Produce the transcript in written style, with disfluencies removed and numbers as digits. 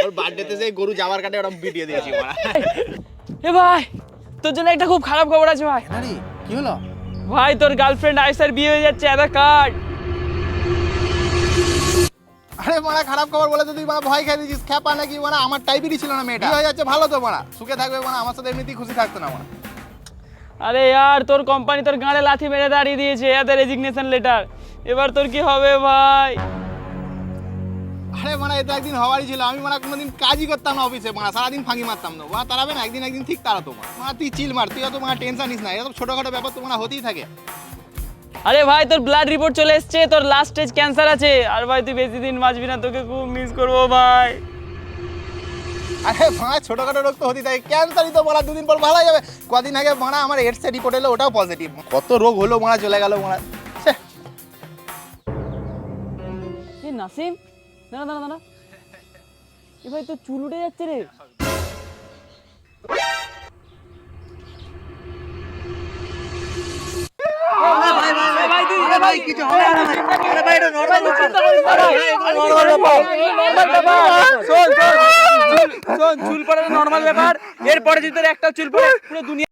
ওর বার্থডেতে যে গরু যাওয়ার কাটে ওটা ভিডিও দিয়েছি মারা। এ ভাই তোর জন্য একটা খুব খারাপ খবর আছে ভাই। আরে কি হলো? ভাই তোর গার্লফ্রেন্ড আয়েশার বিয়ে হয়ে যাচ্ছে, আধার কার্ড। আরে মারা খারাপ খবর বলে তো তুই মারা ভয় খেয়ে দিয়েছিস। খ্যাপা নাকি মারা? আমার টাইপেরই ছিল না মেয়েটা, বিয়ে হয়ে যাচ্ছে ভালো তো মারা, সুখে থাকবে মারা, আমার সাথে এমনিতেই খুশি থাকতো না মারা। আরে यार তোর কোম্পানি তোর গাঁড়ে লাথি মেরে দাঁড়িয়ে দিয়েছে, এতে রেজিগনেশন লেটার। এবার তোর কি হবে ভাই? আরে মারা এটা একদিন হওয়ারই ছিল। আমি মারা কোনোদিন কাজই করতাম না অফিসে মারা, সারাদিন ফাঁকি মারতাম না মারা। তারাবে না, একদিন একদিন ঠিক তারা তো মারা। তুই চিল মার, তুই অত মারা টেনশন নিস না, এরকম ছোটখাটো ব্যাপার তো মারা হতেই থাকে। আরে ভাই তোর ব্লাড রিপোর্ট চলে এসেছে, তোর লাস্ট স্টেজ ক্যান্সার আছে। আর ভাই তুই বেশি দিন বাঁচবি না, তোকে খুব মিস করবো ভাই। আরে মারা ছোটখাটো রোগ তো হতেই থাকে, ক্যান্সারই তো মারা 2 দিন পর ভালো হয়ে যাবে। কদিন আগে মারা আমার এডস রিপোর্ট এলো, ওটাও পজিটিভ। কত রোগ হলো মারা, চলে গেল মারা। এ নাসিম, দাঁড়া দাঁড়া দাঁড়া, এ ভাই তোর চুল উঠে যাচ্ছে রে। চুল পড়া নর্মাল ব্যাপার, এরপরে যদি তোর একটাও চুল পড়ে পুরো দুনিয়া